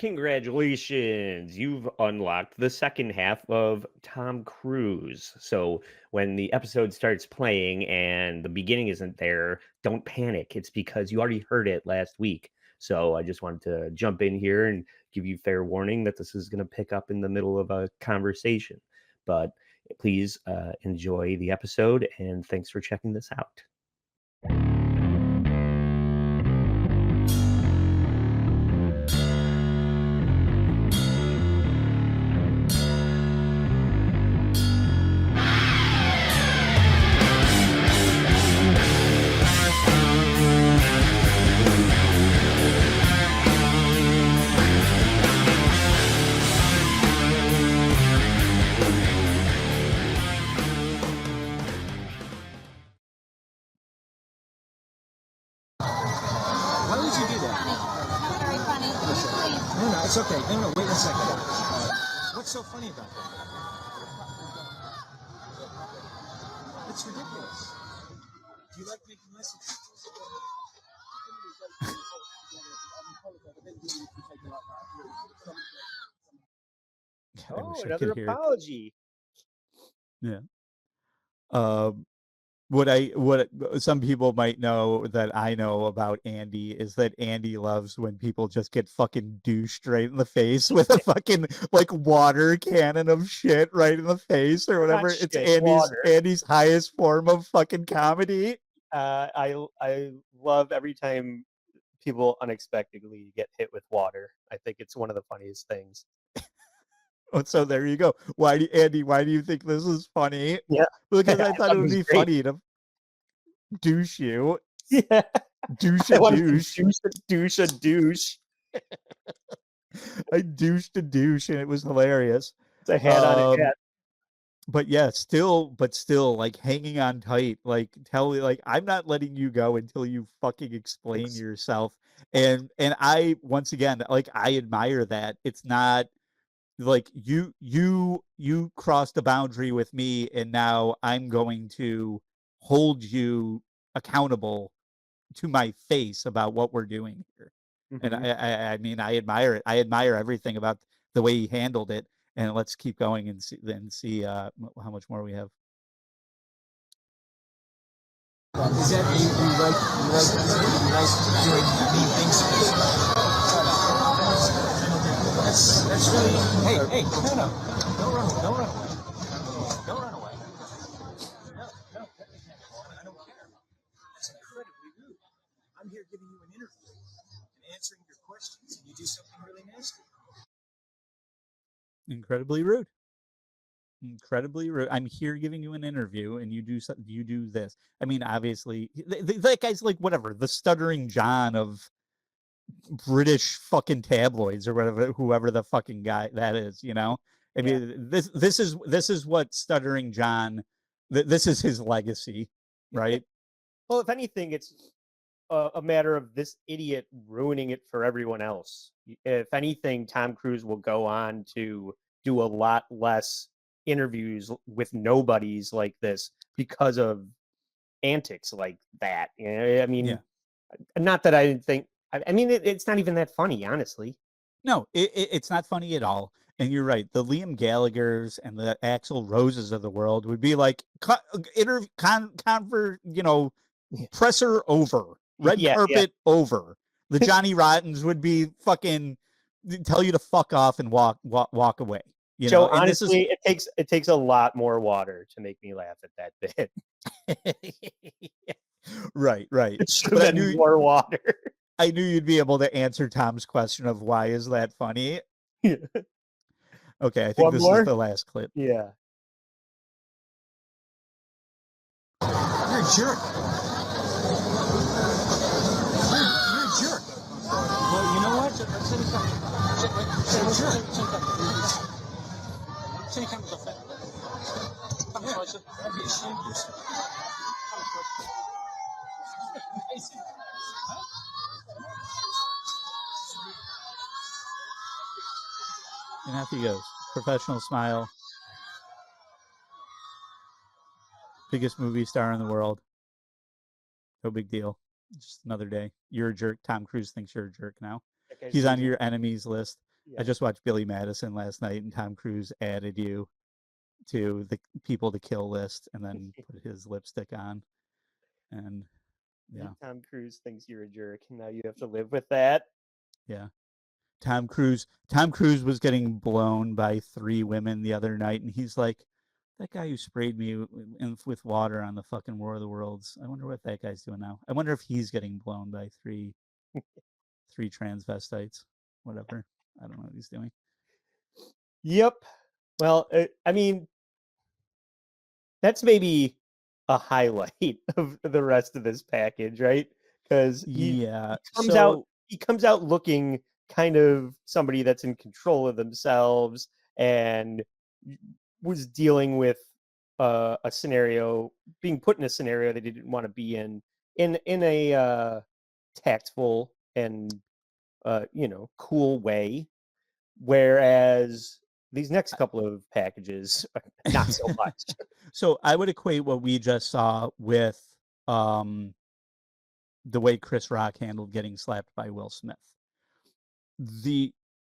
Congratulations! You've unlocked the second half of Tom Cruise. So when the episode starts playing and the beginning isn't there, don't panic. It's because you already heard it last week. So I just wanted to jump in here and give you fair warning that this is going to pick up in the middle of a conversation. But please enjoy the episode and thanks for checking this out. Why would you do that? Not very funny. No, it's okay. No, wait a second. What's so funny about that? It's ridiculous. Do you like making messages? Oh, I wish I another could hear. apology. Yeah. What some people might know that I know about Andy is that Andy loves when people just get fucking douched right in the face with a fucking like water cannon of shit right in the face or whatever. Not It's shit, water. Andy's highest form of fucking comedy. I love every time people unexpectedly get hit with water. I think it's one of the funniest things. So there you go. Andy, why do you think this is funny? Yeah. Because I I thought it would was be great. funny to douche you. Yeah. Douche I a wanted to douche. douche a douche. I douched a douche and it was hilarious. It's a hat on a hat. But yeah, still, like hanging on tight, like I'm not letting you go until you fucking explain yourself. And I once again, like I admire that. It's not like you crossed a boundary with me and now I'm going to hold you accountable to my face about what we're doing here. And I mean, I admire it. I admire everything about the way he handled it. And let's keep going and see how much more we have. Is that you like doing mean things to people? That's really hey no don't run away. Don't run away. No, I don't care. That's incredibly rude. I'm here giving you an interview and answering your questions, and you do something really nasty. Incredibly rude. Incredibly rude. I'm here giving you an interview, and you do this. I mean, obviously, that guy's like whatever, the stuttering John of British fucking tabloids or whatever, whoever the fucking guy that is. You know, I mean, this is what stuttering John. This is his legacy, right? Well, if anything, it's a matter of this idiot ruining it for everyone else. If anything, Tom Cruise will go on to do a lot less interviews with nobodies like this because of antics like that. You know, I mean, not that I didn't think. I mean, it's not even that funny, honestly. No, it's not funny at all. And you're right. The Liam Gallaghers and the Axl Roses of the world would be like, presser over, red carpet over. The Johnny Rottens would be fucking tell you to fuck off and walk away. You Joe, know, and honestly, it takes a lot more water to make me laugh at that bit. Right. It should have been more water. I knew you'd be able to answer Tom's question of why is that funny. Yeah. Okay, I think this is the last clip. Yeah. You're a jerk. You're a jerk. Well, you know what? And off he goes. Professional smile. Biggest movie star in the world. No big deal. Just another day. You're a jerk. Tom Cruise thinks you're a jerk now. He's on your enemies list. I Yeah. just watched Billy Madison last night, and Tom Cruise added you to the people to kill list, and then put his lipstick on, and yeah, Tom Cruise thinks you're a jerk, and now you have to live with that. yeah. Tom Cruise was getting blown by 3 women the other night, and he's like, that guy who sprayed me with water on the fucking War of the Worlds. I wonder what that guy's doing now. I wonder if he's getting blown by three transvestites. Whatever. I don't know what he's doing. Yep. Well, I mean, that's maybe a highlight of the rest of this package, right? Because Yeah. comes out So he comes out looking kind of somebody that's in control of themselves and was dealing with a scenario, being put in a scenario that he didn't want to be in a tactful and cool way. Whereas these next couple of packages, not so much. so I would equate what we just saw with um the way Chris Rock handled getting slapped by Will Smith.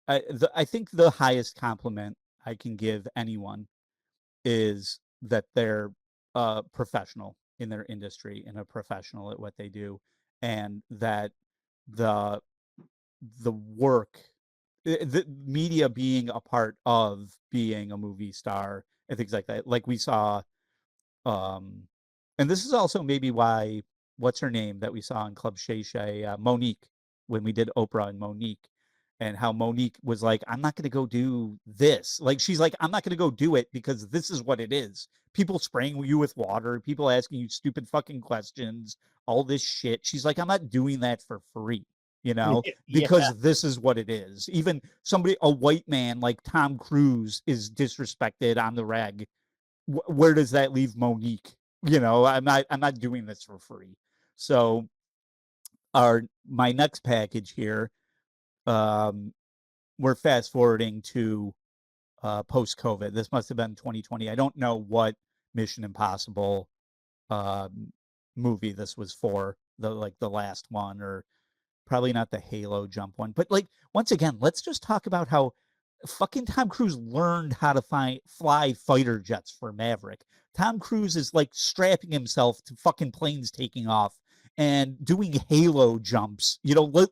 I think the highest compliment I can give anyone is that they're professional in their industry and a professional at what they do, and that the the work, the media being a part of being a movie star and things like that. Like we saw, um, and this is also maybe why what's her name that we saw in Club Shay Shay, Monique, when we did Oprah and Monique, and how Monique was like, I'm not going to go do this. Like, she's like, I'm not going to go do it because this is what it is. People spraying you with water, people asking you stupid fucking questions, all this shit. She's like, I'm not doing that for free, Yeah. because this is what it is. Even somebody, a white man like Tom Cruise, is disrespected on the reg. Where does that leave Monique? I'm not doing this for free. So my next package here, um, we're fast forwarding to post COVID. This must have been 2020. I don't know what Mission Impossible um, movie this was for, the last one, or probably not the Halo jump one. But like, once again, let's just talk about how fucking Tom Cruise learned how to fly fighter jets for Maverick. Tom Cruise is like strapping himself to fucking planes taking off and doing Halo jumps,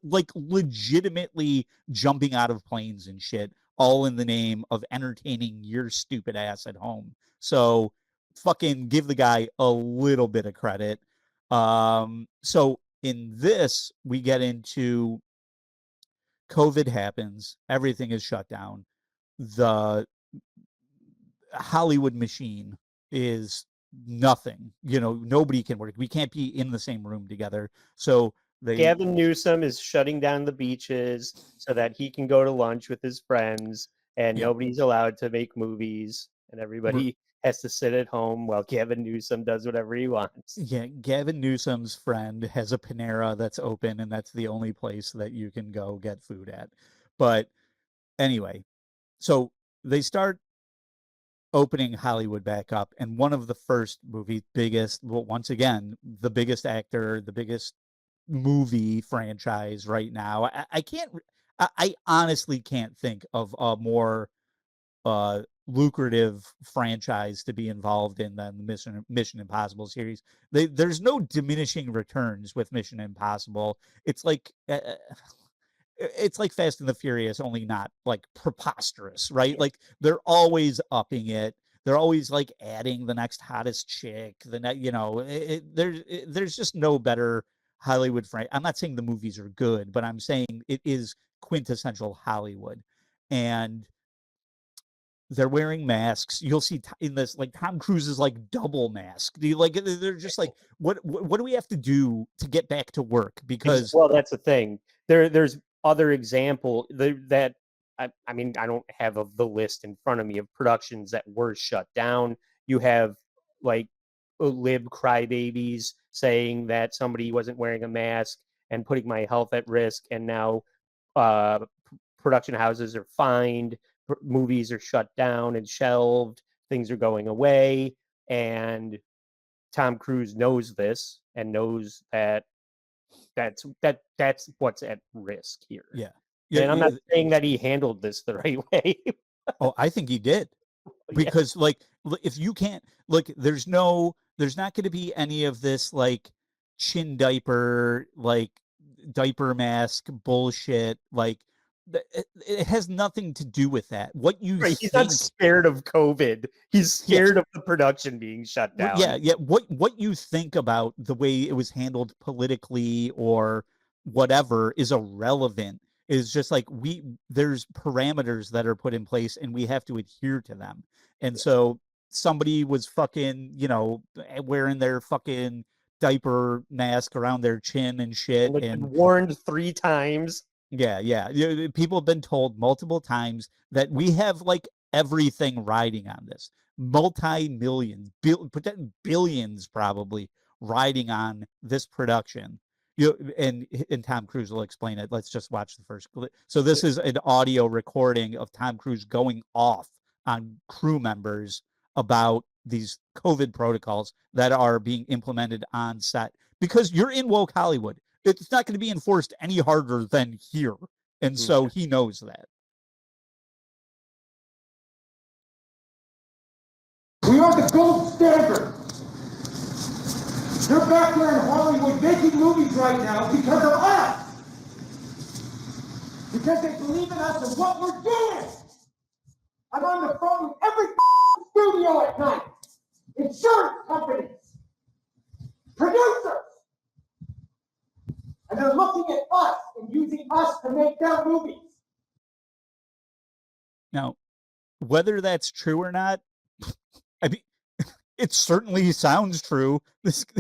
like legitimately jumping out of planes and shit, all in the name of entertaining your stupid ass at home. So fucking give the guy a little bit of credit. So in this, we get into COVID happens, everything is shut down. The Hollywood machine is nothing. Nobody can work. We can't be in the same room together. So they, Gavin Newsom is shutting down the beaches so that he can go to lunch with his friends, and yeah, nobody's allowed to make movies, and everybody has to sit at home while Gavin Newsom does whatever he wants. yeah, Gavin Newsom's friend has a Panera that's open, and that's the only place that you can go get food at. But anyway, so they start opening Hollywood back up, and one of the first movie biggest, well, once again, the biggest actor, the biggest movie franchise right now. I can't, I honestly can't think of a more lucrative franchise to be involved in than the Mission Impossible series. There's no diminishing returns with Mission Impossible. It's like Fast and the Furious, only not like preposterous, right? Yeah. Like they're always upping it. They're always like adding the next hottest chick. There's just no better Hollywood franchise. I'm not saying the movies are good, but I'm saying it is quintessential Hollywood, and they're wearing masks. You'll see in this, like, Tom Cruise is like double mask. Do you like? They're just like, what do we have to do to get back to work? Because Well, that's the thing. There's other example that I mean, I don't have the list in front of me of productions that were shut down. You have like lib crybabies saying that somebody wasn't wearing a mask and putting my health at risk, and now production houses are fined, movies are shut down and shelved, things are going away, and Tom Cruise knows this and knows that that's what's at risk here. yeah. Yeah, And I'm not saying that he handled this the right way. oh, I think he did. Yeah. Because like if you can't look, there's not going to be any of this like chin diaper, like diaper mask bullshit. Like it has nothing to do with that. What you Right. He's not think, scared of COVID. He's yeah, scared of the production being shut down. yeah. What you think about the way it was handled politically or whatever is irrelevant. Is just like there's parameters that are put in place and we have to adhere to them. And Yeah. so somebody was fucking, wearing their fucking diaper mask around their chin and shit. And it's And been warned 3 times. yeah. People have been told multiple times that we have like everything riding on this. Multi-millions, billions probably riding on this production. And Tom Cruise will explain it. Let's just watch the first clip. So this is an audio recording of Tom Cruise going off on crew members about these COVID protocols that are being implemented on set because you're in woke Hollywood. It's not going to be enforced any harder than here. And so he knows that. We are the gold standard. They're back there in Hollywood making movies right now because of us. Because they believe in us and what we're doing. I'm on the phone with every studio at night. Insurance companies. Producers. And they're looking at us and using us to make their movies. Now, whether that's true or not, I mean, it certainly sounds true.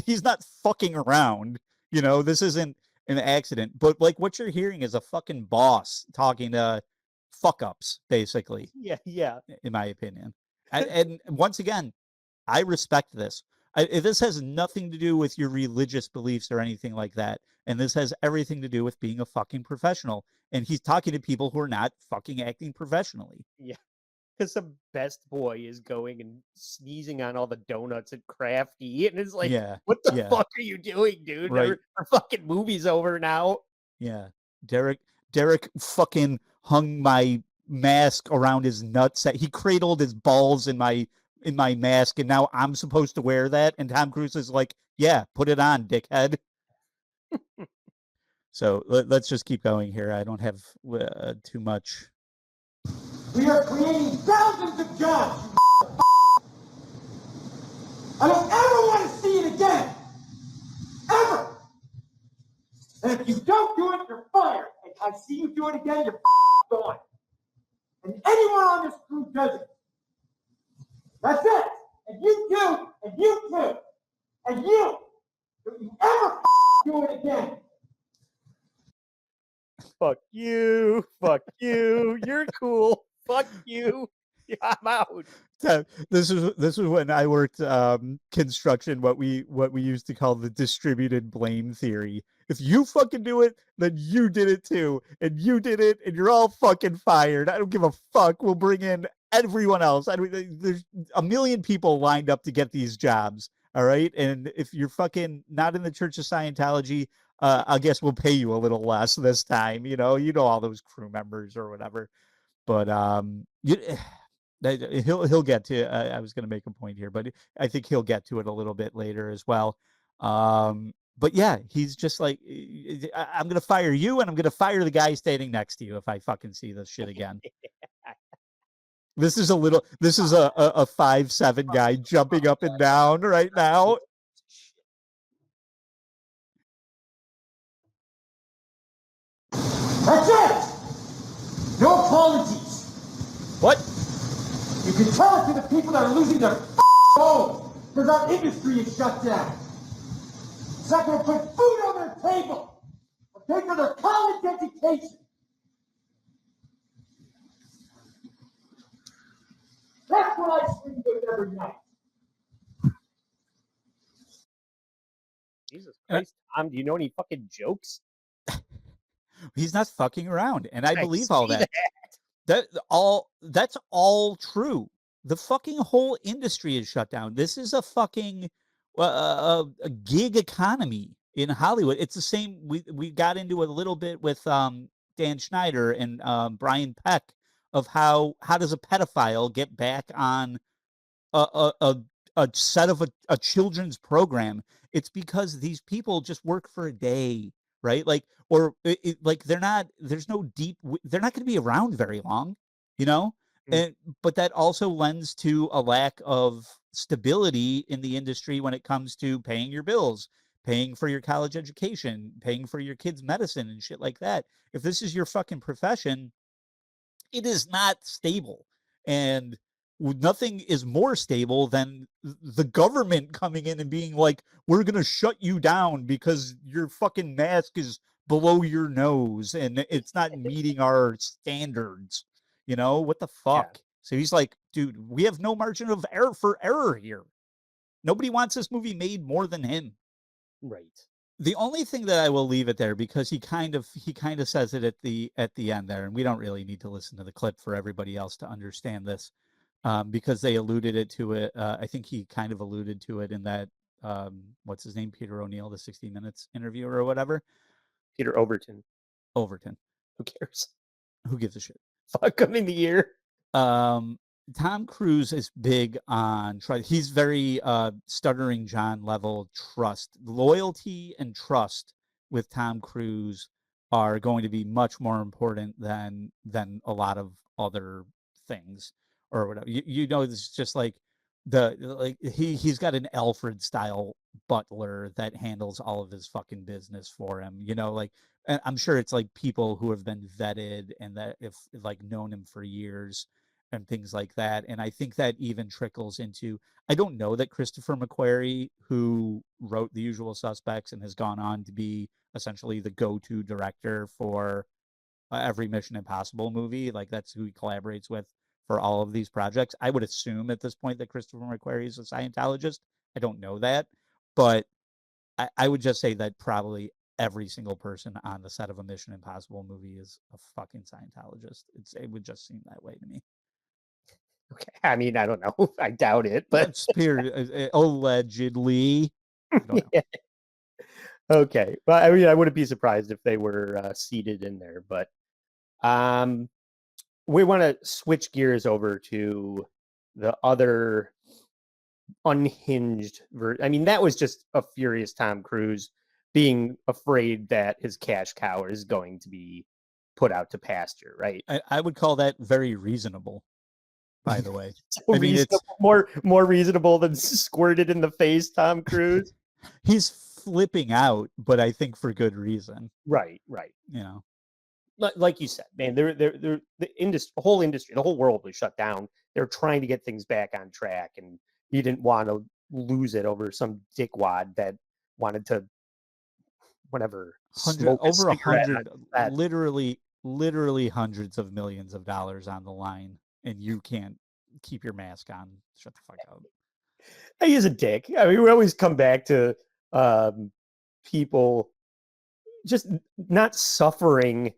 He's not fucking around. This isn't an accident. But like what you're hearing is a fucking boss talking to fuck ups, basically. Yeah. In my opinion. And once again, I respect this. This has nothing to do with your religious beliefs or anything like that. And this has everything to do with being a fucking professional. And he's talking to people who are not fucking acting professionally. Yeah. Because the best boy is going and sneezing on all the donuts at Crafty. And it's like, what the fuck are you doing, dude? Right. Our fucking movie's over now. Yeah. Derek fucking hung my mask around his nuts. He cradled his balls in my mask, and now I'm supposed to wear that. And Tom Cruise is like, yeah, put it on, dickhead. So let's just keep going here. I don't have too much. We are creating thousands of jobs. I don't ever want to see it again. Ever. And if you don't do it, you're fired. And I see you do it again, you're gone. And anyone on this crew does it. That's it. And you too. And you too. And you. Don't you ever do it again. Fuck you. Fuck you. You're cool. Fuck you. Yeah, I'm out. This is when I worked construction, what we used to call the distributed blame theory. If you fucking do it, then you did it too, and you did it, and you're all fucking fired. I don't give a fuck. We'll bring in everyone else. There's a million people lined up to get these jobs. All right, and if you're fucking not in the Church of Scientology, I guess we'll pay you a little less this time. All those crew members or whatever. But he'll get to. I was going to make a point here, but I think he'll get to it a little bit later as well. But yeah, he's just like, I'm going to fire you, and I'm going to fire the guy standing next to you if I fucking see this shit again. This is a 5'7" guy jumping up and down right now. That's it. No apologies. What? You can tell it to the people that are losing their homes because our industry is shut down. It's not going to put food on their table or pay for their college education. That's what I sleep with every night. Jesus Christ, Tom, do you know any fucking jokes? He's not fucking around, and I believe all that. That's all true. The fucking whole industry is shut down. This is a fucking a gig economy in Hollywood. It's the same. We got into it a little bit with Dan Schneider and Brian Peck of how does a pedophile get back on a set of a children's program. It's because these people just work for a day, right? Like, or like they're not. There's no deep. They're not going to be around very long, you know. Mm. And but that also lends to a lack of stability in the industry when it comes to paying your bills, paying for your college education, paying for your kids' medicine and shit like that. If this is your fucking profession, it is not stable. And nothing is more stable than the government coming in and being like, we're going to shut you down because your fucking mask is below your nose and it's not meeting our standards. You know, what the Yeah. fuck? So he's like, dude, we have no margin of error for error here. Nobody wants this movie made more than him. Right. The only thing that I will leave it there because he kind of says it at the end there, and we don't really need to listen to the clip for everybody else to understand this, because they alluded it to it. I think he kind of alluded to it in that what's his name, Peter O'Neill, the 60 Minutes interview or whatever. Peter Overton. Overton. Who cares? Who gives a shit? Fuck him in the ear. Tom Cruise is big on trust. He's very stuttering John level trust. Loyalty and trust with Tom Cruise are going to be much more important than a lot of other things or whatever. You know, it's just like he's got an Alfred style butler that handles all of his fucking business for him. You know, like, and I'm sure it's like people who have been vetted and that if like known him for years and things like that. And I think that even trickles into, I don't know that Christopher McQuarrie, who wrote The Usual Suspects and has gone on to be essentially the go-to director for every Mission Impossible movie, like that's who he collaborates with for all of these projects. I would assume at this point that Christopher McQuarrie is a Scientologist. I don't know that, but I would just say that probably every single person on the set of a Mission Impossible movie is a fucking Scientologist. It would just seem that way to me. Okay. I mean, I don't know. I doubt it, but Allegedly. I don't know. yeah. Okay. Well, I mean, I wouldn't be surprised if they were seated in there, but um, we want to switch gears over to the other unhinged I mean, that was just a furious Tom Cruise being afraid that his cash cow is going to be put out to pasture, right? I would call that very reasonable, by the way. So I mean, it's more reasonable than squirted in the face, Tom Cruise. he's flipping out, but I think for good reason. Right, right. You know, Like you said, man, the industry, the whole industry, the whole world was shut down. They're trying to get things back on track, and he didn't want to lose it over some dickwad that wanted to, whatever, smoke a over cigarette on set. literally hundreds of millions of dollars on the line, and you can't keep your mask on. Shut the fuck up. He is a dick. I mean, we always come back to people just not suffering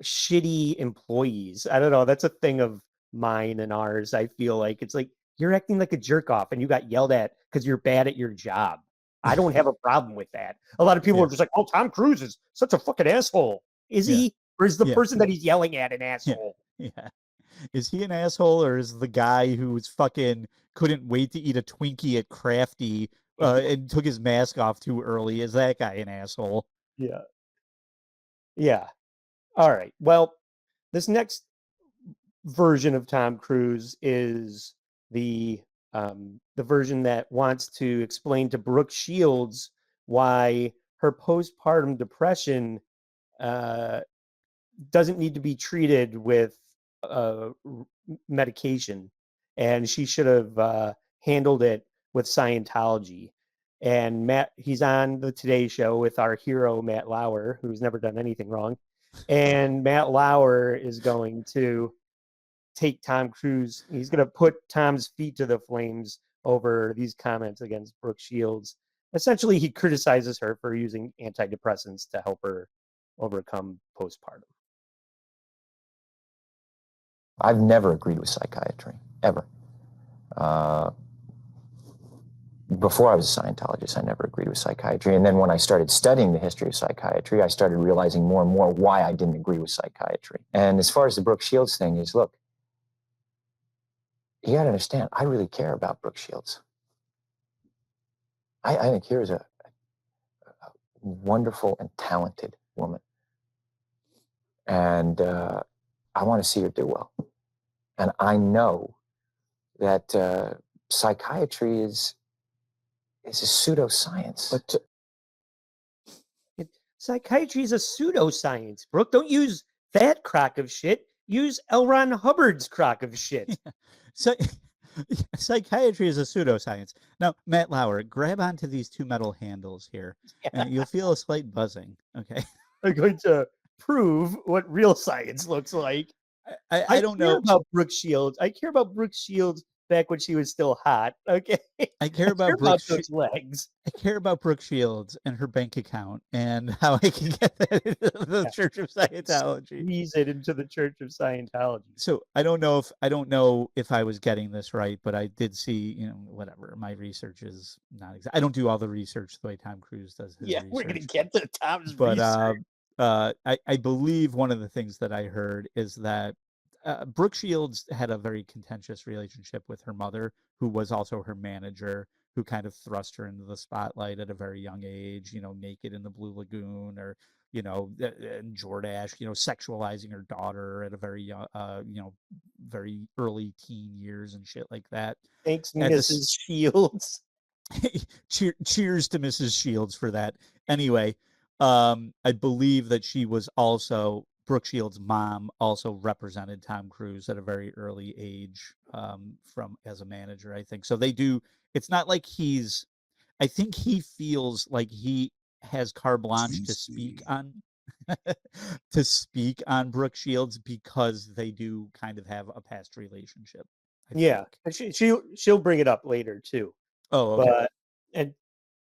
shitty employees. I don't know. That's a thing of mine and ours. I feel like it's like you're acting like a jerk off and you got yelled at because you're bad at your job. I don't have a problem with that. A lot of people Yeah. are just like, oh, Tom Cruise is such a fucking asshole. Is Yeah. he? Or is the Yeah. person that he's yelling at an asshole? Yeah. Is he an asshole or is the guy who's fucking couldn't wait to eat a Twinkie at Crafty and took his mask off too early? Is that guy an asshole? Yeah. Yeah. All right. Well, this next version of Tom Cruise is the version that wants to explain to Brooke Shields why her postpartum depression uh, doesn't need to be treated with medication, and she should have handled it with Scientology. And he's on the Today Show with our hero Matt Lauer, who's never done anything wrong. And Matt Lauer is going to take Tom Cruise. He's going to put Tom's feet to the flames over these comments against Brooke Shields. Essentially, he criticizes her for using antidepressants to help her overcome postpartum. I've never agreed with psychiatry, ever. before I was a Scientologist, I never agreed with psychiatry. And then when I started studying the history of psychiatry, I started realizing more and more why I didn't agree with psychiatry. And as far as the Brook Shields thing is, look, you got to understand, I really care about Brook Shields. I think here's a wonderful and talented woman. And I want to see her do well. And I know that psychiatry is a pseudoscience. But psychiatry is a pseudoscience, Brooke. Don't use that crock of shit. Use L. Ron Hubbard's crock of shit. So psychiatry is a pseudoscience. Now, Matt Lauer, grab onto these two metal handles here, and you'll feel a slight buzzing. Okay. I'm going to prove what real science looks like. I don't know about Brooke Shields. I care about Brooke Shields back when she was still hot. Okay. I care about those legs. I care about Brooke Shields and her bank account and how I can get that into the Church of Scientology. Squeeze it into the Church of Scientology. So I don't know if I was getting this right, but I did see, whatever. My research is not exact. I don't do all the research the way Tom Cruise does his research. We're gonna get to Tom's research. But I believe one of the things that I heard is that Brooke Shields had a very contentious relationship with her mother, who was also her manager, who kind of thrust her into the spotlight at a very young age, naked in the Blue Lagoon, or, and Jordache, sexualizing her daughter at a very young, very early teen years and shit like that. Thanks, Mrs. Shields. Cheers to Mrs. Shields for that. Anyway, I believe that she was also, Brooke Shields' mom also represented Tom Cruise at a very early age, as a manager, I think. So they do. It's not like I think he feels like he has carte blanche to speak on Brooke Shields because they do kind of have a past relationship. Yeah, she'll bring it up later too. Oh, okay. And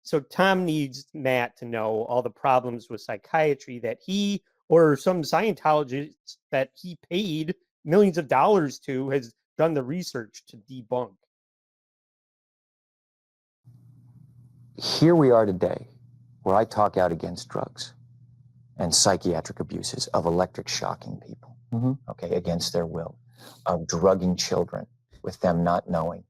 so Tom needs Matt to know all the problems with psychiatry that he or some Scientologist that he paid millions of dollars to has done the research to debunk. Here we are today, where I talk out against drugs and psychiatric abuses of electric shocking people, okay, against their will, of drugging children with them not knowing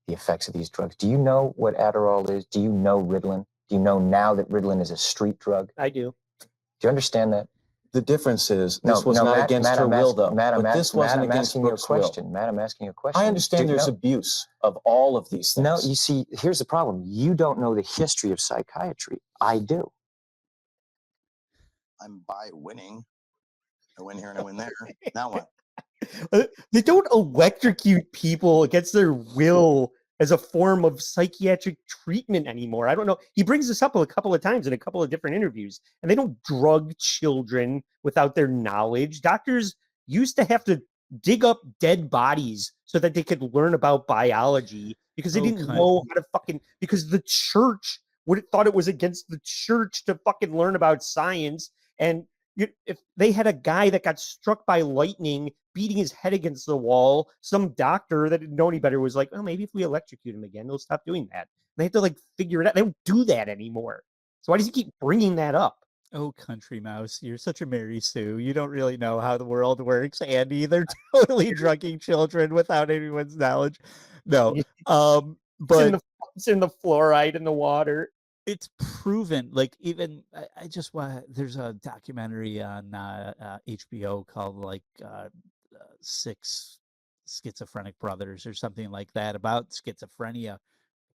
the effects of these drugs. Do you know what Adderall is? Do you know Ritalin? Do you know now that Ritalin is a street drug? I do. Do you understand that? The difference is this was not against her will, though. But this wasn't against Brooke's will. Matt, I'm asking you a question. I understand there's abuse of all of these things. No, you see, here's the problem. You don't know the history of psychiatry. I do. I'm by winning. I win here and I win there. Now what? They don't electrocute people against their will as a form of psychiatric treatment anymore. I don't know. He brings this up a couple of times in a couple of different interviews, and they don't drug children without their knowledge. Doctors used to have to dig up dead bodies so that they could learn about biology because they didn't know how to because the church would have thought it was against the church to fucking learn about science. And if they had a guy that got struck by lightning beating his head against the wall, some doctor that didn't know any better was like, oh, maybe if we electrocute him again, they'll stop doing that. And they have to figure it out. They don't do that anymore. So why does he keep bringing that up? Oh, country mouse, you're such a Mary Sue. You don't really know how the world works, Andy. They're totally drugging children without anyone's knowledge. No, but it's in the fluoride in the water. It's proven. Even I just want. There's a documentary on HBO called Six Schizophrenic Brothers or something like that about schizophrenia.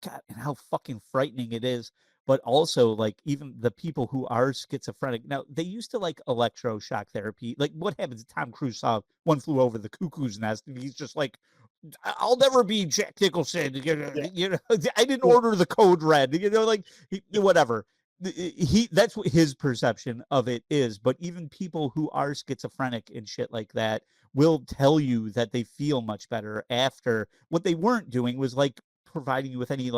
God, and how fucking frightening it is. But also, even the people who are schizophrenic now, they used to electroshock therapy. What happens? Tom Cruise saw One Flew Over the Cuckoo's Nest, and he's just like, "I'll never be Jack Nicholson." I didn't order the code red. Whatever. That's what his perception of it is. But even people who are schizophrenic and shit like that will tell you that they feel much better after. What they weren't doing was providing you with any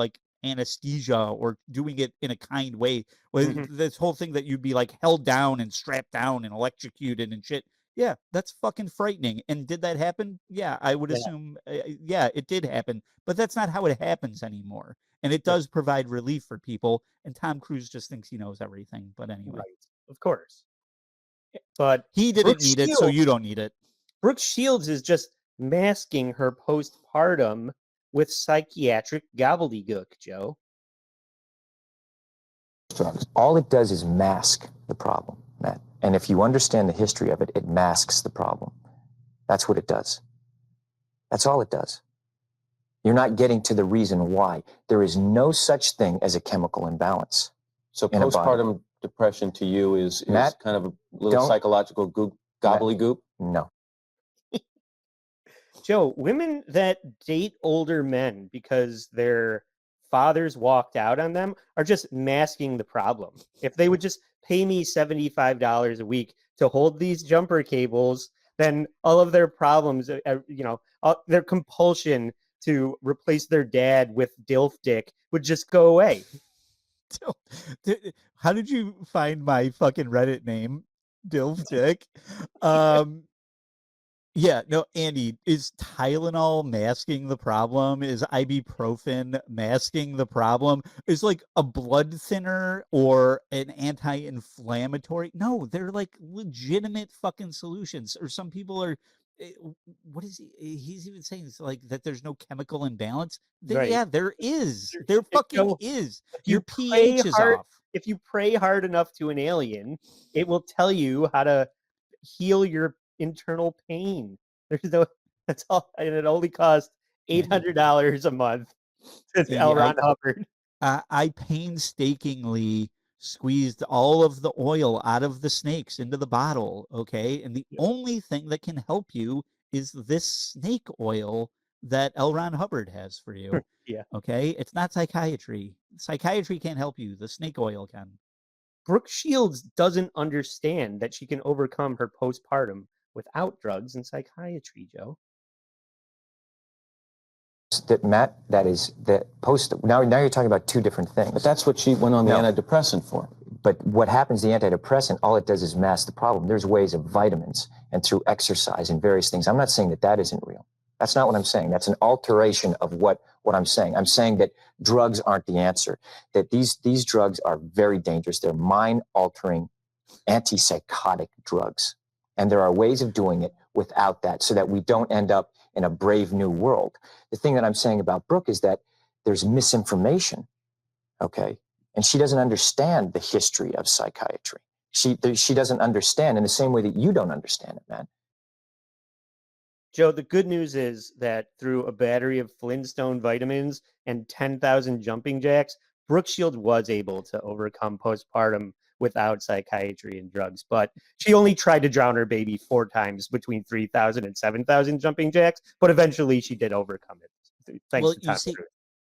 anesthesia or doing it in a kind way. This whole thing that you'd be held down and strapped down and electrocuted and shit Yeah, that's fucking frightening. And did that happen? Yeah, I would Yeah, assume, yeah, it did happen. But that's not how it happens anymore. And it right, does provide relief for people. And Tom Cruise just thinks he knows everything. But anyway, right, of course. But he Brooke didn't need it, so Shields you don't need it. Brooke Shields is just masking her postpartum with psychiatric gobbledygook, Joe. Drugs. All it does is mask the problem, Matt. And if you understand the history of it, it masks the problem. That's what it does. That's all it does. You're not getting to the reason why. There is no such thing as a chemical imbalance. So in a body. postpartum depression to you is Matt, kind of a little psychological gobbledygook? No. Joe, women that date older men because their fathers walked out on them are just masking the problem. If they would just pay me $75 a week to hold these jumper cables, then all of their problems, their compulsion to replace their dad with DILF dick would just go away. How did you find my fucking Reddit name? Dilf Dick. Yeah, no, Andy, is Tylenol masking the problem? Is ibuprofen masking the problem? Is like a blood thinner or an anti-inflammatory? No, they're like legitimate fucking solutions. Or some people are, what is he's even saying it's like that there's no chemical imbalance. Right. Yeah, there is. There fucking is. If Your pH is off. If you pray hard enough to an alien, it will tell you how to heal your internal pain. There's no, that's all, and it only costs $800 a month. It's L. Ron Hubbard. I painstakingly squeezed all of the oil out of the snakes into the bottle, okay? And the only thing that can help you is this snake oil that L. Ron Hubbard has for you. Yeah. Okay? It's not psychiatry. Psychiatry can't help you. The snake oil can. Brooke Shields doesn't understand that she can overcome her postpartum without drugs and psychiatry, Joe. That Matt, that is that post. Now you're talking about two different things. But that's what she went on the antidepressant for. But what happens, the antidepressant, all it does is mask the problem. There's ways of vitamins and through exercise and various things. I'm not saying that that isn't real. That's not what I'm saying. That's an alteration of what I'm saying. I'm saying that drugs aren't the answer, that these drugs are very dangerous. They're mind-altering, antipsychotic drugs. And there are ways of doing it without that so that we don't end up in a brave new world. The thing that I'm saying about Brooke is that there's misinformation, okay? And she doesn't understand the history of psychiatry. She doesn't understand in the same way that you don't understand it, man. Joe, the good news is that through a battery of Flintstone vitamins and 10,000 jumping jacks, Brooke Shields was able to overcome postpartum without psychiatry and drugs. But she only tried to drown her baby 4 times between 3,000 and 7,000 jumping jacks. But eventually she did overcome it. Thanks to Tom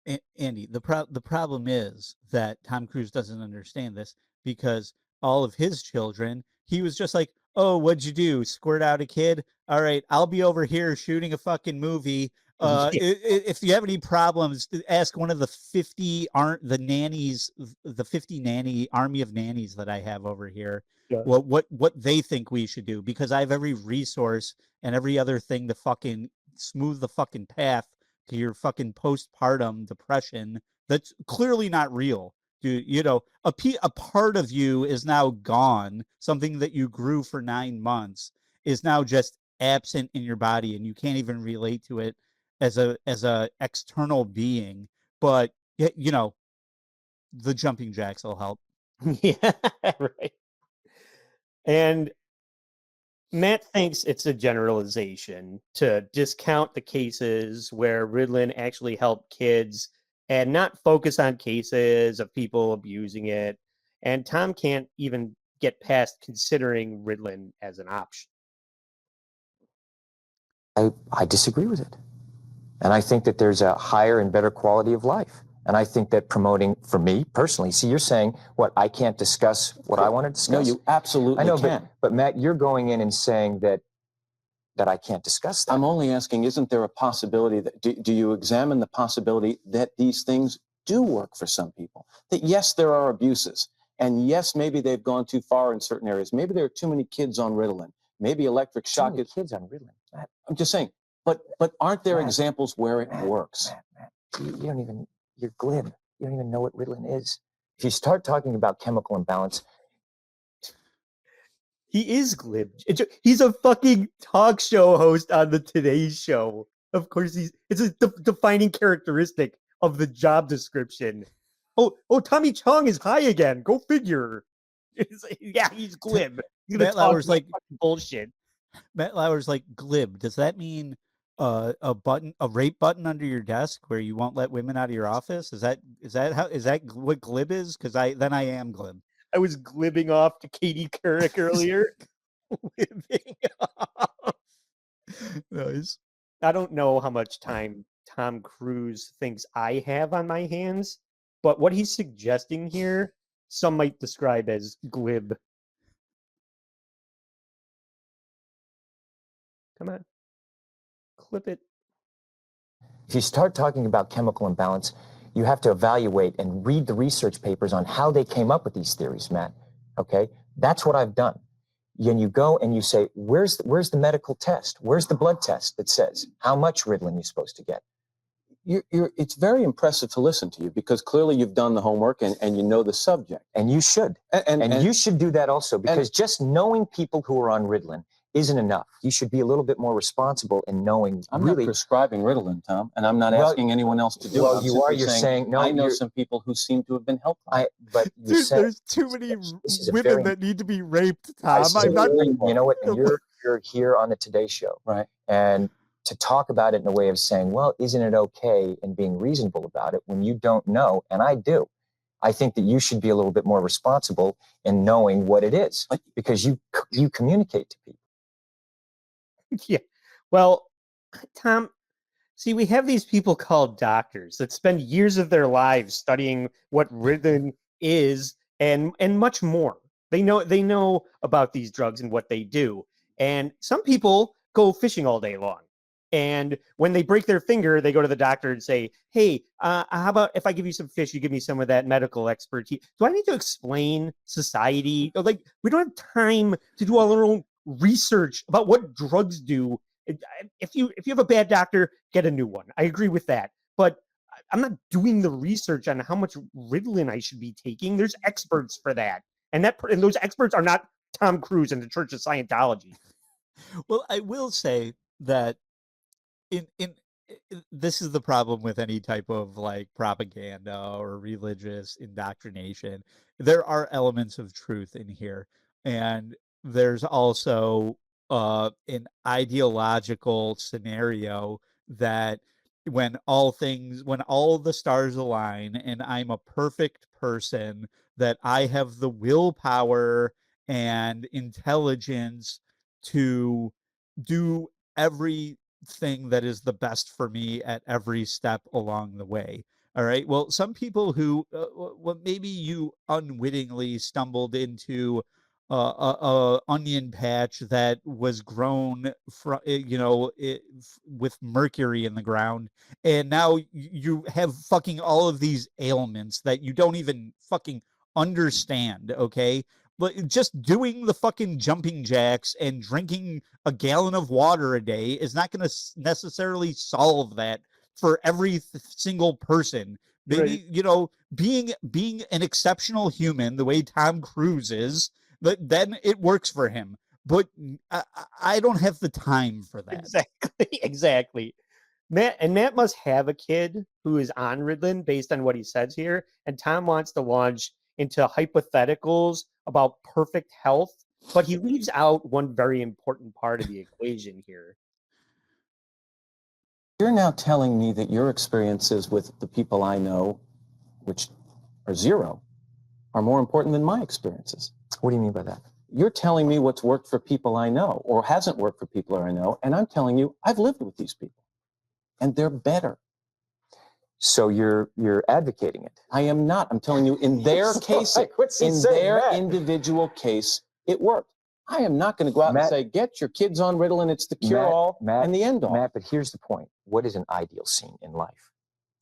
Cruise. Andy, the problem is that Tom Cruise doesn't understand this because all of his children, he was just like, oh, what'd you do? Squirt out a kid? All right, I'll be over here shooting a fucking movie. If you have any problems, ask one of the 50 nannies, the 50 nanny army of nannies that I have over here. Yeah. What they think we should do, because I have every resource and every other thing to fucking smooth the fucking path to your fucking postpartum depression that's clearly not real. You know, a part of you is now gone. Something that you grew for 9 months is now just absent in your body, and you can't even relate to it as a external being. But you know, the jumping jacks will help. Yeah, right. And Matt thinks it's a generalization to discount the cases where Ritalin actually helped kids and not focus on cases of people abusing it. And Tom can't even get past considering Ritalin as an option. I disagree with it. And I think that there's a higher and better quality of life. And I think that promoting, for me personally, see, you're saying, what, I can't discuss what I want to discuss? No, you absolutely can. But Matt, you're going in and saying that I can't discuss that. I'm only asking, isn't there a possibility that, do you examine the possibility that these things do work for some people? That yes, there are abuses. And yes, maybe they've gone too far in certain areas. Maybe there are too many kids on Ritalin. maybe electric So shock many is. kids on Ritalin. Matt, I'm just saying, but aren't there Matt, examples where it works? Matt, you don't even, you're glib. You don't even know what Ritalin is. If you start talking about chemical imbalance, He is glib. He's a fucking talk show host on the Today Show. Of course, it's a defining characteristic of the job description. Oh, Tommy Chong is high again. Go figure. Yeah, he's glib. He's gonna Matt talk Lauer's about like fucking bullshit. Matt Lauer's like glib. Does that mean a rape button under your desk where you won't let women out of your office? Is that what glib is? Because I am glib. I was glibbing off to Katie Couric earlier. Living off. Nice. I don't know how much time Tom Cruise thinks I have on my hands, but what he's suggesting here, some might describe as glib. Come on. Clip it. if you start talking about chemical imbalance, you have to evaluate and read the research papers on how they came up with these theories, Matt. Okay? That's what I've done. And you go and you say, where's the medical test? Where's the blood test that says how much Ritalin you're supposed to get? It's very impressive to listen to you because clearly you've done the homework and you know the subject. And you should. And you should do that also, because just knowing people who are on Ritalin isn't enough. You should be a little bit more responsible in knowing. I'm really not prescribing Ritalin, Tom, and I'm not asking anyone else to do it. Well, I'm you are. simply You're saying no. I know some people who seem to have been helped. But you Dude, said there's too many this is a women very- that need to be raped, I Tom. said, I'm not. you know what? And you're here on the Today Show, Right. and to talk about it in a way of saying, well, isn't it okay, and being reasonable about it when you don't know, and I do. I think that you should be a little bit more responsible in knowing what it is, because you communicate to people. Yeah. Well, Tom, see, we have these people called doctors that spend years of their lives studying what Ritalin is and much more. They know about these drugs and what they do. And some people go fishing all day long. And when they break their finger, they go to the doctor and say, hey, how about if I give you some fish, you give me some of that medical expertise? Do I need to explain society? Like, we don't have time to do all our own research about what drugs do. If you have a bad doctor, get a new one. I agree with that. But I'm not doing the research on how much Ritalin I should be taking. There's experts for that. And those experts are not Tom Cruise and the Church of Scientology. Well, I will say that this is the problem with any type of like propaganda or religious indoctrination. There are elements of truth in here, and there's also an ideological scenario that when all the stars align and I'm a perfect person, that I have the willpower and intelligence to do everything that is the best for me at every step along the way. All right. Well, some people who, well, maybe you unwittingly stumbled into a onion patch that was grown from, with mercury in the ground, and now you have fucking all of these ailments that you don't even fucking understand. Okay. But just doing the fucking jumping jacks and drinking a gallon of water a day is not going to necessarily solve that for every single person. Maybe, Right. being an exceptional human the way Tom Cruise is, but then it works for him. But I don't have the time for that. Exactly. Matt must have a kid who is on Ritalin based on what he says here. And Tom wants to launch into hypotheticals about perfect health, but he leaves out one very important part of the equation here. You're now telling me that your experiences with the people I know, which are zero, are more important than my experiences. What do you mean by that? You're telling me what's worked for people I know or hasn't worked for people I know, and I'm telling you I've lived with these people, and they're better. So you're advocating it. I am not. I'm telling you, in their case, in their individual case, it worked. I am not going to go out and say, get your kids on Ritalin, it's the cure-all and the end-all. Matt, but here's the point. What is an ideal scene in life?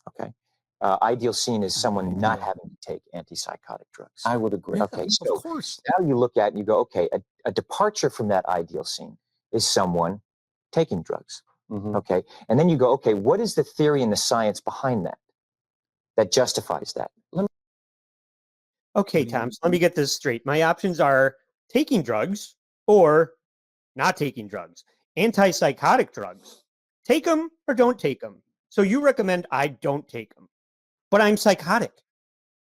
Okay. ideal scene is someone not having to take antipsychotic drugs. I would agree. Okay, so Of course. now you look at it and you go, okay, a departure from that ideal scene is someone taking drugs. Mhm. Okay, and then you go, okay, what is the theory and the science behind that justifies that? Okay, Tom, so let me get this straight. My options are taking drugs or not taking drugs. Antipsychotic drugs. Take them or don't take them. So you recommend I don't take them, but I'm psychotic.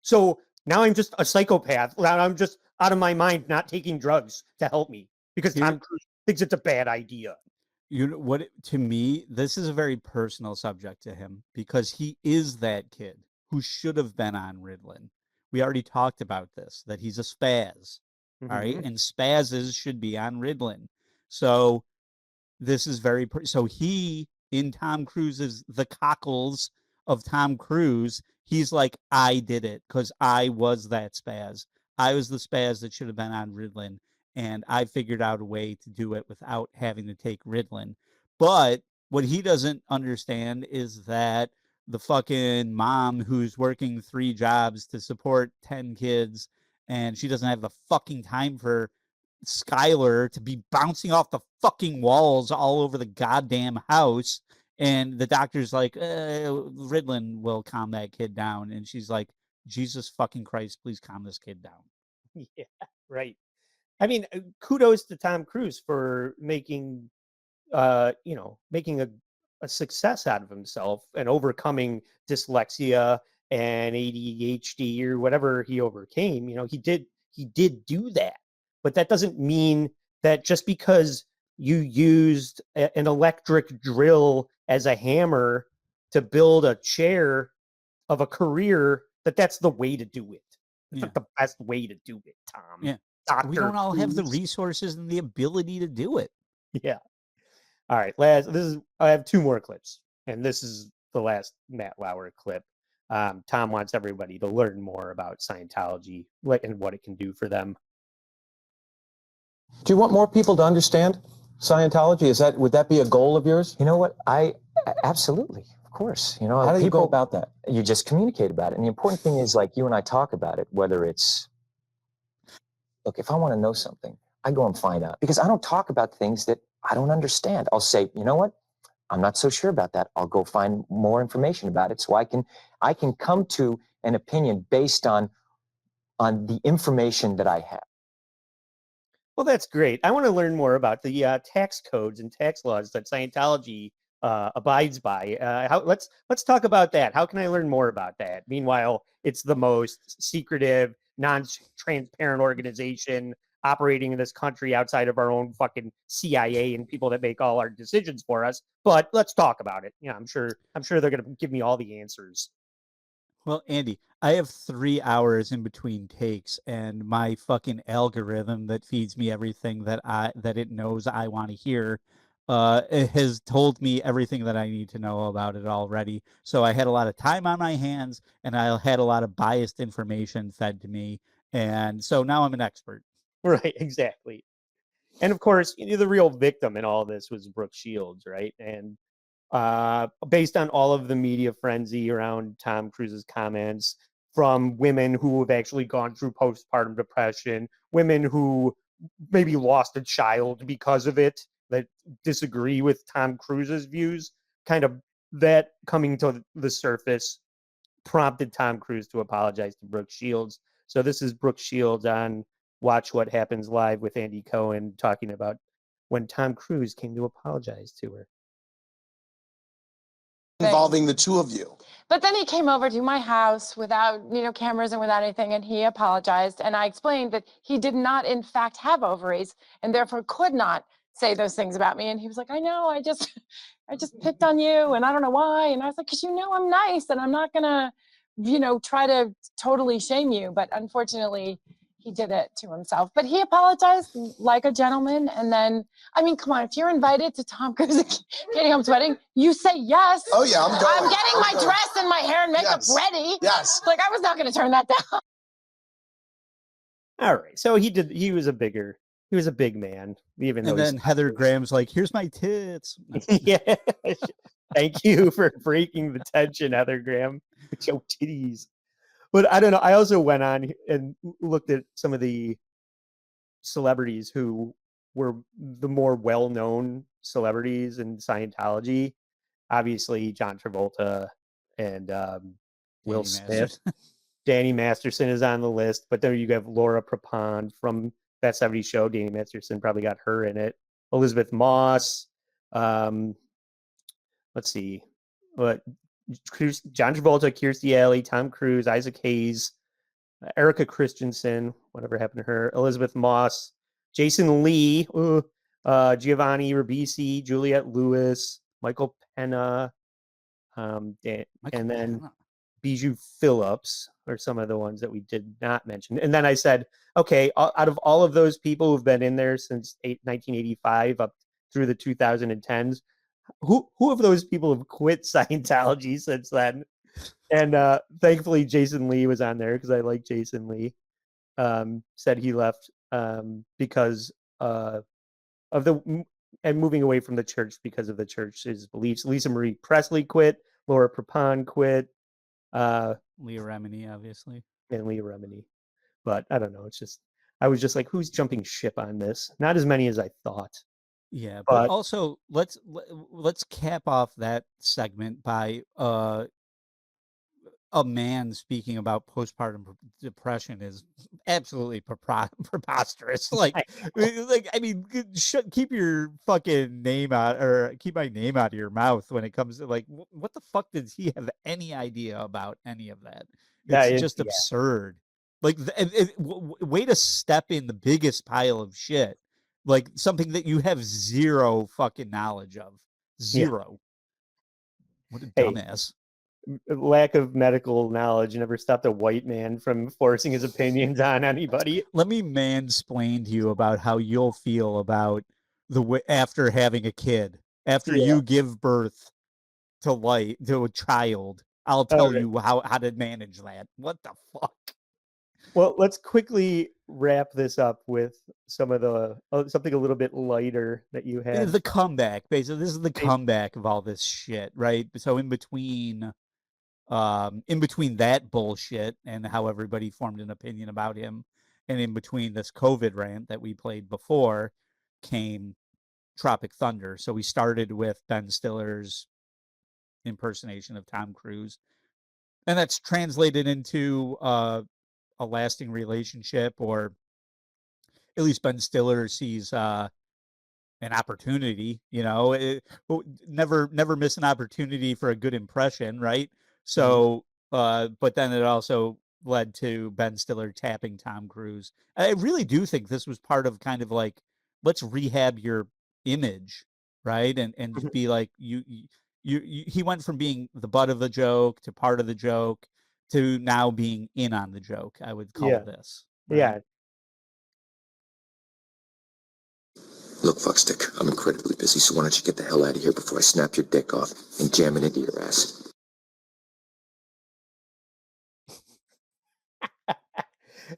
So now I'm just a psychopath. Now I'm just out of my mind not taking drugs to help me because Tom Cruise thinks it's a bad idea. You know what? To me, this is a very personal subject to him because he is that kid who should have been on Ritalin. We already talked about this, that he's a spaz. All right. Mhm. And spazzes should be on Ritalin. So this is very, so he, in Tom Cruise's The Cockles of Tom Cruise, he's like, I did it because I was that spaz. I was the spaz that should have been on Ritalin. And I figured out a way to do it without having to take Ritalin. But what he doesn't understand is that the fucking mom who's working 3 jobs to support 10 kids and she doesn't have the fucking time for Skylar to be bouncing off the fucking walls all over the goddamn house. And the doctor's like, Ritalin will calm that kid down. And she's like, Jesus fucking Christ, please calm this kid down. Yeah, right. I mean, kudos to Tom Cruise for making making a success out of himself and overcoming dyslexia and ADHD or whatever he overcame. He did do that. But that doesn't mean that just because you used an electric drill as a hammer to build a chair of a career, that's the way to do it. It's not the best way to do it, Tom. Yeah. Dr. We don't all have the Cruise. resources and the ability to do it. Yeah. All right, last. I have 2 more clips, and this is the last Matt Lauer clip. Tom wants everybody to learn more about Scientology and what it can do for them. Do you want more people to understand Scientology? Would that be a goal of yours? You know what? Absolutely, of course. How do you go about that? You just communicate about it. And the important thing is, like, you and I talk about it, whether it's, look, if I want to know something, I go and find out because I don't talk about things that I don't understand. I'll say, you know what? I'm not so sure about that. I'll go find more information about it so I can come to an opinion based on the information that I have. Well, that's great. I want to learn more about the tax codes and tax laws that Scientology abides by. Let's talk about that. How can I learn more about that? Meanwhile, it's the most secretive, non-transparent organization operating in this country outside of our own fucking CIA and people that make all our decisions for us. But let's talk about it. I'm sure they're going to give me all the answers. Well, Andy, I have 3 hours in between takes, and my fucking algorithm that feeds me everything that it knows I want to hear, it has told me everything that I need to know about it already. So I had a lot of time on my hands, and I had a lot of biased information fed to me, and so now I'm an expert. Right, exactly. And of course, the real victim in all this was Brook Shields, right? And based on all of the media frenzy around Tom Cruise's comments from women who have actually gone through postpartum depression, women who maybe lost a child because of it, that disagree with Tom Cruise's views, kind of that coming to the surface prompted Tom Cruise to apologize to Brook Shields. So this is Brook Shields on Watch What Happens Live with Andy Cohen talking about when Tom Cruise came to apologize to her. Involving the 2 of you. But then he came over to my house without, cameras and without anything, and he apologized. And I explained that he did not, in fact, have ovaries, and therefore could not say those things about me. And he was like, I know, I just picked on you, and I don't know why. And I was like, because I'm nice, and I'm not gonna, try to totally shame you. But unfortunately, he did it to himself. But he apologized like a gentleman. And then, I mean, come on, if you're invited to Tom Cruise and Katie Holmes' wedding, you say yes. Oh, yeah, I'm going. I'm getting my dress and my hair and makeup ready. Yes. Like, I was not going to turn that down. All right. So he was a big man, even though. And then Heather Graham's like, here's my tits. Yeah. Thank you for breaking the tension, Heather Graham. Joe titties. But I don't know. I also went on and looked at some of the celebrities who were the more well-known celebrities in Scientology. Obviously, John Travolta and Will Danny Smith. Masterson. Danny Masterson is on the list, but then you have Laura Prepon from That 70s Show. Danny Masterson probably got her in it. Elizabeth Moss. Let's see. What? John Travolta, Kirstie Alley, Tom Cruise, Isaac Hayes, Erica Christensen, whatever happened to her, Elizabeth Moss, Jason Lee, Giovanni Ribisi, Juliette Lewis, Michael Pena, and then Bijou Phillips are some of the ones that we did not mention. And then I said, okay, out of all of those people who've been in there since 1985 up through the 2010s, who of those people have quit Scientology since then? And thankfully, Jason Lee was on there because I like Jason Lee. Said he left because of and moving away from the church because of the church's beliefs. Lisa Marie Presley quit. Laura Prepon quit. Leah Remini, obviously. And Leah Remini. But I don't know. It's just, I was just like, who's jumping ship on this? Not as many as I thought. Yeah, but also let's cap off that segment by a man speaking about postpartum depression is absolutely preposterous. Like I mean, keep your fucking name out, or keep my name out of your mouth when it comes to like, what the fuck does he have any idea about any of that? It's just absurd. Like, way to step in the biggest pile of shit, like something that you have zero fucking knowledge of. Zero. What a dumbass. Lack of medical knowledge never stopped a white man from forcing his opinions on anybody. Let me mansplain to you about how you'll feel about the way after having a kid, after you give birth to a child. I'll tell you how to manage that. What the fuck? Well, let's quickly wrap this up with some of the something a little bit lighter that you had. The comeback, basically. This is the comeback of all this shit, right? So in between that bullshit and how everybody formed an opinion about him, and in between this COVID rant that we played before, came Tropic Thunder. So we started with Ben Stiller's impersonation of Tom Cruise, and that's translated into a lasting relationship, or at least Ben Stiller sees an opportunity. Never miss an opportunity for a good impression, right? So, but then it also led to Ben Stiller tapping Tom Cruise. I really do think this was part of kind of like, let's rehab your image, right? And be like, he went from being the butt of the joke to part of the joke to now being in on the joke, I would call this. Right? Yeah. Look, fuckstick, I'm incredibly busy, so why don't you get the hell out of here before I snap your dick off and jam it into your ass?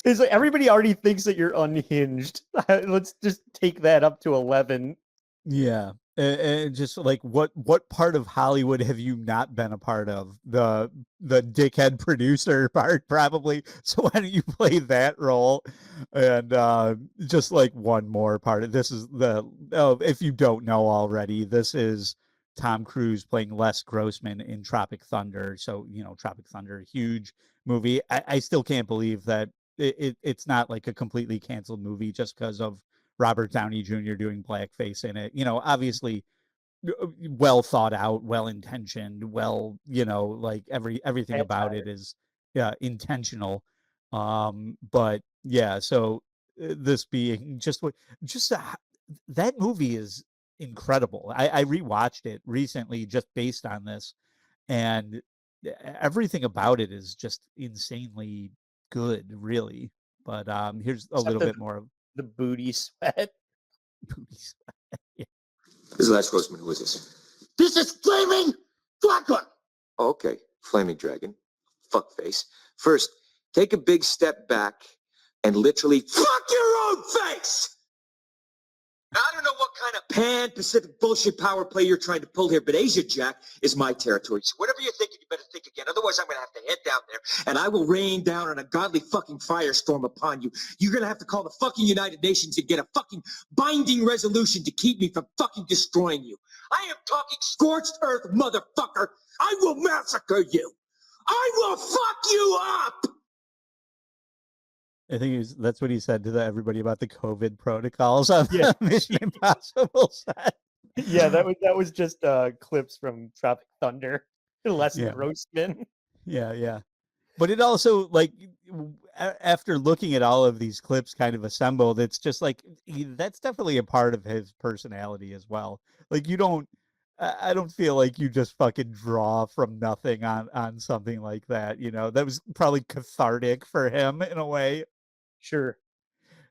It's like everybody already thinks that you're unhinged. Let's just take that up to 11. Yeah. And just like, what part of Hollywood have you not been a part of? The dickhead producer part, probably. So why don't you play that role? And just like one more part of this is if you don't know already, this is Tom Cruise playing Les Grossman in Tropic Thunder. So, Tropic Thunder, huge movie. I still can't believe that it's not like a completely canceled movie just because of Robert Downey Jr. doing blackface in it. Obviously well thought out, well intentioned, like everything about it is intentional. But yeah, so this being that movie is incredible. I rewatched it recently just based on this, and everything about it is just insanely good, really. But here's a little bit more of the booty sweat. Booty sweat. Yeah. This is Les Grossman. Who is this? This is Flaming Dragon! Okay, Flaming Dragon. Fuckface. First, take a big step back and literally fuck your own face! Now, I don't know what kind of pan-Pacific bullshit power play you're trying to pull here, but Asia Jack is my territory. So whatever you're thinking, you better think again. Otherwise, I'm going to have to head down there, and I will rain down an ungodly fucking firestorm upon you. You're going to have to call the fucking United Nations and get a fucking binding resolution to keep me from fucking destroying you. I am talking scorched earth, motherfucker. I will massacre you. I will fuck you up. I think that's what he said to everybody about the COVID protocols on Yeah. the Mission Impossible set. Yeah, that was just clips from Tropic Thunder. Less Yeah. Grossman. Yeah. But it also, like, after looking at all of these clips kind of assembled, it's just like that's definitely a part of his personality as well. Like, you don't, I don't feel like you just fucking draw from nothing on something like that. You know, that was probably cathartic for him in a way. Sure.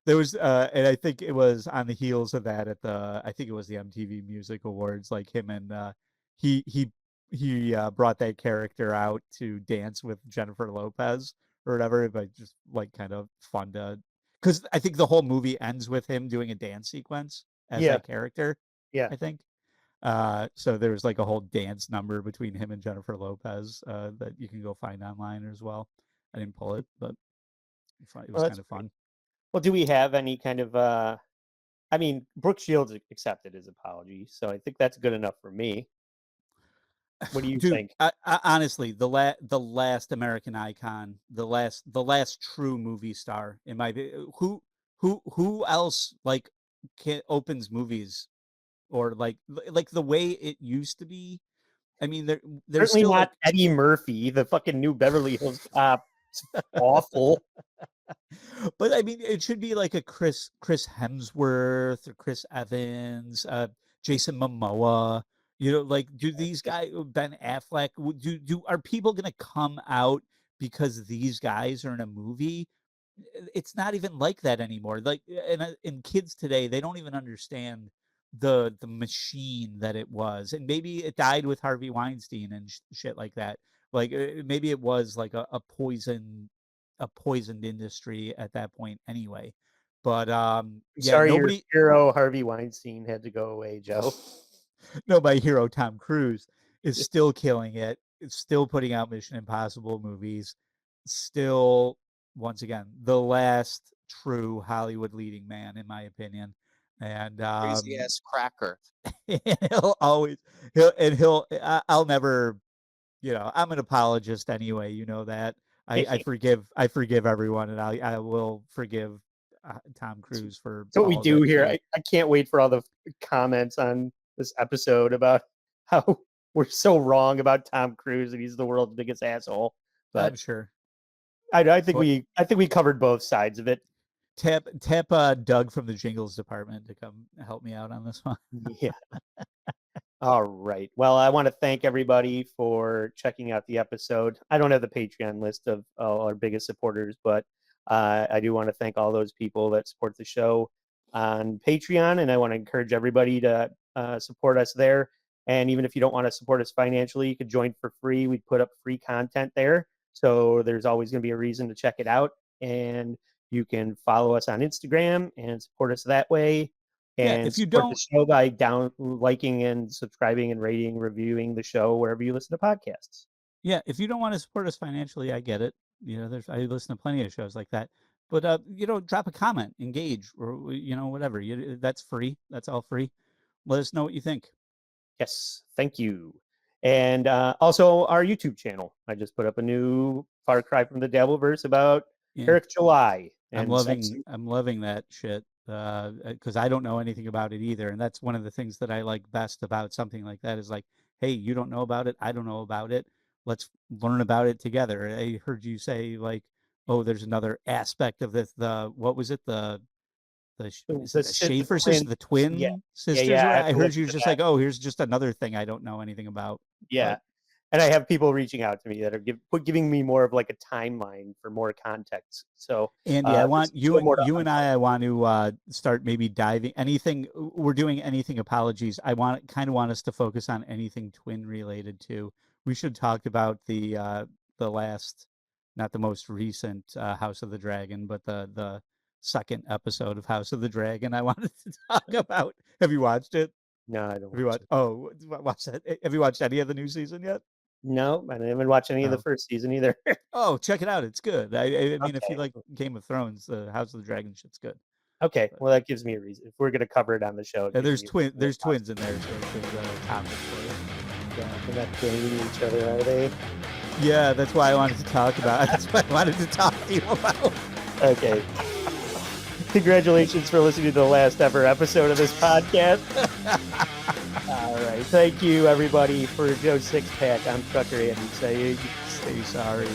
There was, and I think it was on the heels of that I think it was the MTV Music Awards, like him and he he he brought that character out to dance with Jennifer Lopez or whatever, but just like kind of fun to, because I think the whole movie ends with him doing a dance sequence as Yeah. that character. Yeah. I think. So there was like a whole dance number between him and Jennifer Lopez that you can go find online as well. I didn't pull it, but it was Well, that's kind of great. fun. Well, do we have any kind of I mean, Brooke Shields accepted his apology, so I think that's good enough for me. What do you Dude, think? I honestly, the last American icon, the last true movie star in my who else like opens movies or like the way it used to be. I mean, there's Certainly still not like Eddie Murphy, the fucking new Beverly Hills Cop. It's awful. but I mean, it should be like a Chris Hemsworth or Chris Evans, Jason Momoa. You know, like do these guys, Ben Affleck, do are people gonna come out because these guys are in a movie? It's not even like that anymore. Like, in kids today, they don't even understand the machine that it was, and maybe it died with Harvey Weinstein and shit like that. Like, maybe it was like a poisoned industry at that point anyway. But yeah, Sorry, your nobody. hero Harvey Weinstein had to go away, Joe. No, my hero Tom Cruise is still killing it. It's still putting out Mission Impossible movies. Still, once again, the last true Hollywood leading man, in my opinion. And Crazy ass cracker. he'll always I'll never, you know, I'm an apologist anyway. You know that. I forgive everyone, and I will forgive Tom Cruise for That's what we all do that here. he. I can't wait for all the comments on this episode about how we're so wrong about Tom Cruise and he's the world's biggest asshole. I'm But sure. I think But- I think we covered both sides of it. Tap Doug from the Jingles department to come help me out on this one. Yeah. All right. Well, I want to thank everybody for checking out the episode. I don't have the Patreon list of all our biggest supporters, but I do want to thank all those people that support the show on Patreon, and I want to encourage everybody to support us there. And even if you don't want to support us financially, you could join for free. We put up free content there, so there's always going to be a reason to check it out. And you can follow us on Instagram and support us that way. Yeah, And if you support don't- the show by liking and subscribing and rating, reviewing the show wherever you listen to podcasts. Yeah, if you don't want to support us financially, I get it. You know, I listen to plenty of shows like that. But you know, drop a comment, engage, or you know, whatever. That's free. That's all free. Let us know what you think. Yes, thank you. And also our YouTube channel. I just put up a new Far Cry from the Dabbleverse about Yeah. Eric July. I'm loving that shit because I don't know anything about it either, and that's one of the things that I like best about something like that is like, hey, you don't know about it, I don't know about it. Let's learn about it together. I heard you say like, oh, there's another aspect of this. What was it? Is it the Schaefer sisters, the twin sisters? Yeah, I heard you just like, oh, here's just another thing I don't know anything about. Yeah. But, and I have people reaching out to me that are giving me more of like a timeline for more context. So Andy, I want you and I want to start maybe diving anything. We're doing anything apologies. I kind of want us to focus on anything twin related too. We should talk about the last, not the most recent House of the Dragon, but the second episode of House of the Dragon. I wanted to talk about. Have you watched it? No, I don't. Have you watched? Oh, watch that. Have you watched any of the new season yet? No, I didn't even watch any of the Oh. first season either. Oh, check it out. It's good. I mean, if you Okay. like Game of Thrones, the House of the Dragon shit's good. Okay, But- well that gives me a reason. If we're gonna cover it on the show, it Yeah, gives there's me a twin. reason to There's watch twins in there, so there's a topic for it. it. Yeah, they're not dating each other, are they? Yeah, that's why I wanted to talk about. That's what I wanted to talk to you about. Okay. Congratulations for listening to the last ever episode of this podcast. All right. Thank you, everybody, for Joe Sixpack. I'm Trucker Andy saying, Stay sorry.